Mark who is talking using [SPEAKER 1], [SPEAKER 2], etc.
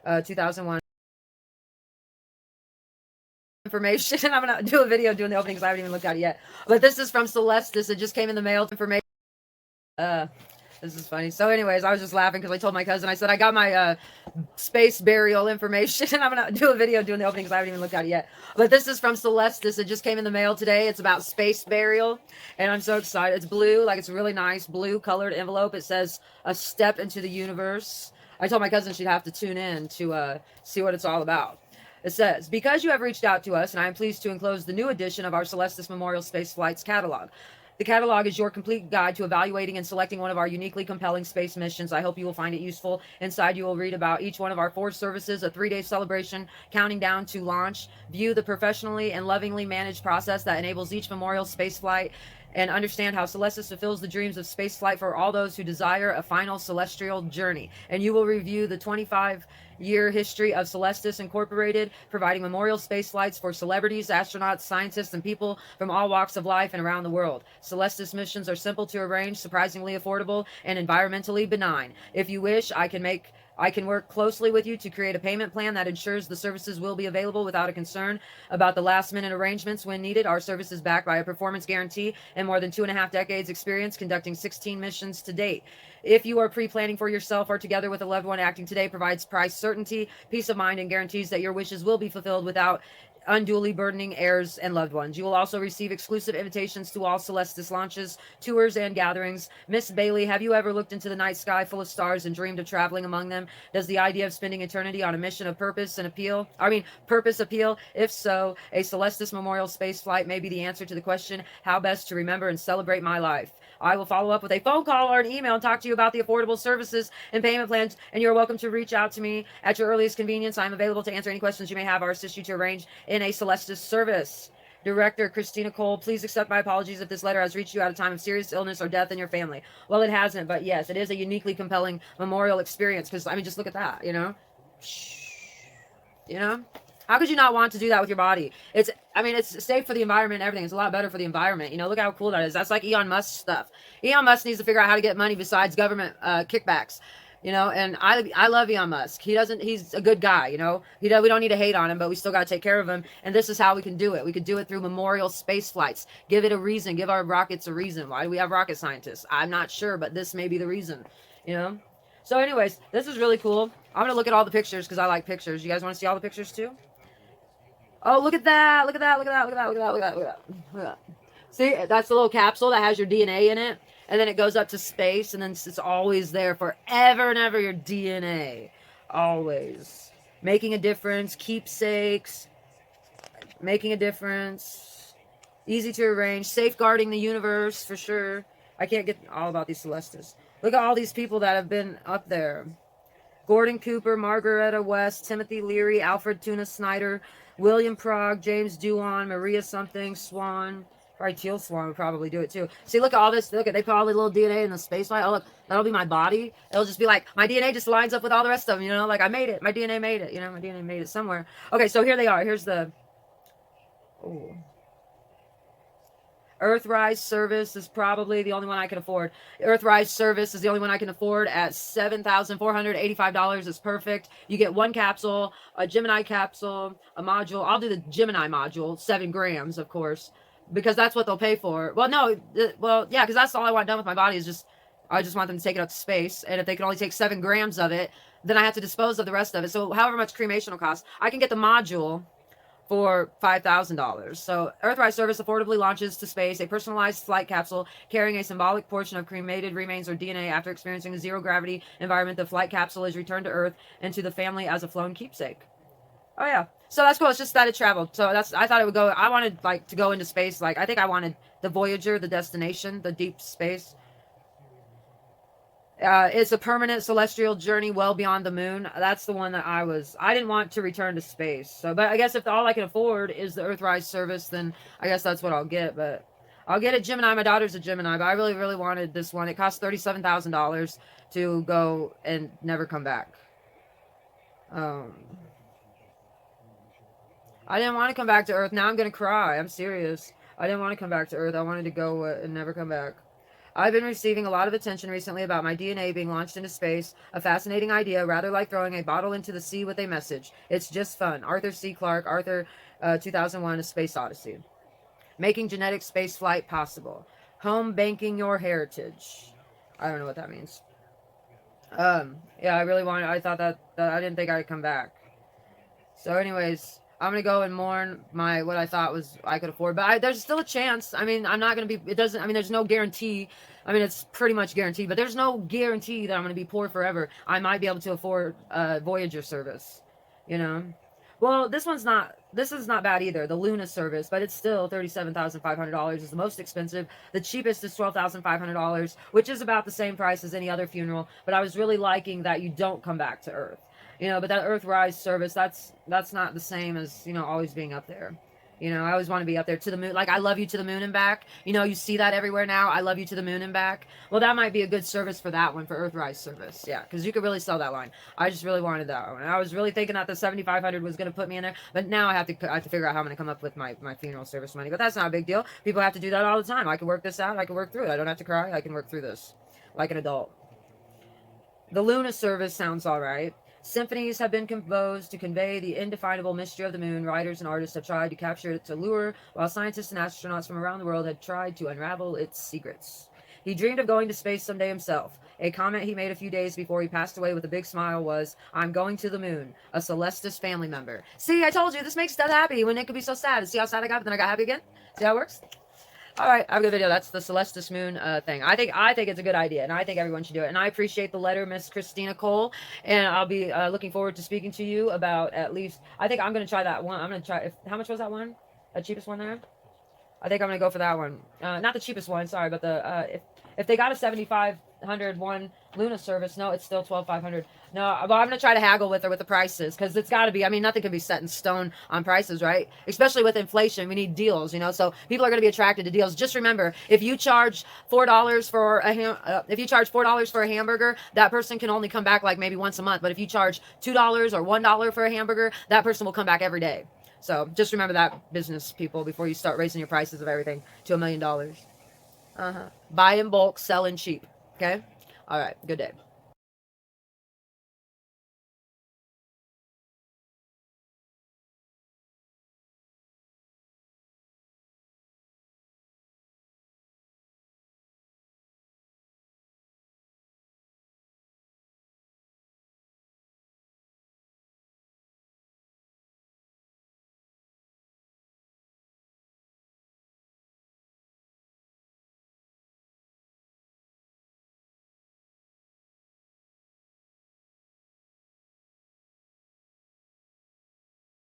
[SPEAKER 1] 2001 information. And I'm gonna do a video doing the opening because I haven't even looked at it yet. But this is from Celestis. It just came in the mail. Information. Uh, this is funny. So, anyways, I was just laughing because I told my cousin, I said I got my space burial information. And I'm gonna do a video doing the opening because I haven't even looked at it yet. But this is from Celestis. It just came in the mail today. It's about space burial, and I'm so excited. It's blue, like it's a really nice blue colored envelope. It says a step into the universe. I told my cousin she'd have to tune in to see what it's all about. It says, because you have reached out to us, and I am pleased to enclose the new edition of our Celestis Memorial Space Flights catalog. The catalog is your complete guide to evaluating and selecting one of our uniquely compelling space missions. I hope you will find it useful. Inside, you will read about each one of our 4 services, a 3-day celebration counting down to launch, view the professionally and lovingly managed process that enables each memorial space flight, and understand how Celestis fulfills the dreams of spaceflight for all those who desire a final celestial journey. And you will review the 25-year history of Celestis Incorporated, providing memorial space flights for celebrities, astronauts, scientists, and people from all walks of life and around the world. Celestis missions are simple to arrange, surprisingly affordable, and environmentally benign. If you wish, I can work closely with you to create a payment plan that ensures the services will be available without a concern about the last-minute arrangements when needed. Our service is backed by a performance guarantee and more than 2.5 decades experience conducting 16 missions to date. If you are pre-planning for yourself or together with a loved one, acting today provides price certainty, peace of mind, and guarantees that your wishes will be fulfilled without unduly burdening heirs and loved ones. You will also receive exclusive invitations to all Celestis launches, tours, and gatherings. Miss Bailey, have you ever looked into the night sky full of stars and dreamed of traveling among them? Does the idea of spending eternity on a mission of purpose appeal? If so, a Celestis Memorial space flight may be the answer to the question, how best to remember and celebrate my life. I will follow up with a phone call or an email and talk to you about the affordable services and payment plans, and you're welcome to reach out to me at your earliest convenience. I'm available to answer any questions you may have or assist you to arrange in a Celestis service. Director Christina Cole, please accept my apologies if this letter has reached you at a time of serious illness or death in your family. Well, it hasn't, but yes, it is a uniquely compelling memorial experience because, I mean, just look at that, you know? You know? How could you not want to do that with your body? It's safe for the environment and everything. It's a lot better for the environment. You know, look how cool that is. That's like Elon Musk stuff. Elon Musk needs to figure out how to get money besides government kickbacks. You know, and I love Elon Musk. He's a good guy, you know. We don't need to hate on him, but we still got to take care of him. And this is how we can do it. We could do it through memorial space flights. Give it a reason. Give our rockets a reason. Why do we have rocket scientists? I'm not sure, but this may be the reason, you know. So anyways, this is really cool. I'm going to look at all the pictures because I like pictures. You guys want to see all the pictures too? Oh, look at that. Look at that. Look at that. Look at that. Look at that. Look at that. Look at that. Look at that. See, that's the little capsule that has your DNA in it. And then it goes up to space. And then it's always there forever and ever, your DNA. Always. Making a difference. Keepsakes. Making a difference. Easy to arrange. Safeguarding the universe, for sure. I can't get all about these Celestis. Look at all these people that have been up there. Gordon Cooper, Margaretta West, Timothy Leary, Alfred Tuna Snyder, William Prague, James Doohan, Maria something, Swan. Probably Teal Swan would probably do it too. See, look at all this. Look at, they put all the little DNA in the space flight. Oh, look, that'll be my body. It'll just be like, my DNA just lines up with all the rest of them, you know, like I made it. My DNA made it, you know, my DNA made it somewhere. Okay, so here they are. Here's the, oh. Earthrise Service is probably the only one I can afford. Earthrise Service is the only one I can afford at $7,485. It's perfect. You get one capsule, a Gemini capsule, a module. I'll do the Gemini module, 7 grams, of course, because that's what they'll pay for. Well, no, yeah, because that's all I want done with my body is just, I just want them to take it up to space. And if they can only take 7 grams of it, then I have to dispose of the rest of it. So however much cremation will cost, I can get the module for $5,000. So Earthrise Service affordably launches to space a personalized flight capsule carrying a symbolic portion of cremated remains or DNA. After experiencing a zero-gravity environment, the flight capsule is returned to Earth and to the family as a flown keepsake. Oh, yeah. So that's cool. It's just that it traveled. So I thought it would go, I wanted, like, to go into space. Like, I think I wanted the Voyager, the destination, the deep space. It's a permanent celestial journey well beyond the moon. That's the one that I didn't want to return to space. So, but I guess if all I can afford is the Earthrise service, then I guess that's what I'll get. But I'll get a Gemini. My daughter's a Gemini, but I really, really wanted this one. It cost $37,000 to go and never come back. Um, I didn't want to come back to Earth. Now I'm going to cry. I'm serious. I didn't want to come back to Earth. I wanted to go and never come back. I've been receiving a lot of attention recently about my DNA being launched into space. A fascinating idea, rather like throwing a bottle into the sea with a message. It's just fun. Arthur C. Clarke, Arthur, 2001, A Space Odyssey. Making genetic space flight possible. Home banking your heritage. I don't know what that means. Yeah, I really wanted. I thought that I didn't think I'd come back. So, anyways, I'm gonna go and mourn my what I thought was I could afford, but there's still a chance. I mean, I'm not gonna be. It doesn't. I mean, there's no guarantee. I mean, it's pretty much guaranteed, but there's no guarantee that I'm gonna be poor forever. I might be able to afford Voyager service. You know. Well, this one's not. This is not bad either. The Luna service, but it's still $37,500 is the most expensive. The cheapest is $12,500, which is about the same price as any other funeral. But I was really liking that you don't come back to Earth, but that Earthrise service, that's not the same as always being up there. I always want to be up there to the moon. Like, I love you to the moon and back. You see that everywhere now. I love you to the moon and back. Well, that might be a good service for that one, for Earthrise service. Yeah, because you could really sell that line. I just really wanted that one. I was really thinking that the 7,500 was going to put me in there, but now I have to figure out how I'm going to come up with my funeral service money. But that's not a big deal. People have to do that all the time. I can work this out. I can work through it. I don't have to cry. I can work through this like an adult. The Luna service sounds all right. Symphonies have been composed to convey the indefinable mystery of the moon. Writers and artists have tried to capture its allure, while scientists and astronauts from around the world have tried to unravel its secrets. He dreamed of going to space someday himself. A comment he made a few days before he passed away with a big smile was, "I'm going to the moon," a Celestis family member. See, I told you, this makes Dad happy when it could be so sad. See how sad I got, but then I got happy again? See how it works? All right, I have a good video. That's the Celestis Moon thing. I think it's a good idea, and I think everyone should do it. And I appreciate the letter, Miss Christina Cole, and I'll be looking forward to speaking to you about at least. I think I'm going to try that one. I'm going to try. How much was that one? The cheapest one there? I think I'm going to go for that one. Not the cheapest one, sorry, but the if they got a 7,500 one Luna service, no, it's still 12,500. No, well, I'm gonna try to haggle with her with the prices, because it's got to be. I mean, nothing can be set in stone on prices, right? Especially with inflation, we need deals, So people are gonna be attracted to deals. Just remember, if you charge $4 for a hamburger, that person can only come back like maybe once a month. But if you charge $2 or $1 for a hamburger, that person will come back every day. So just remember that, business people, before you start raising your prices of everything to $1 million. Buy in bulk, sell in cheap. Okay. All right. Good day.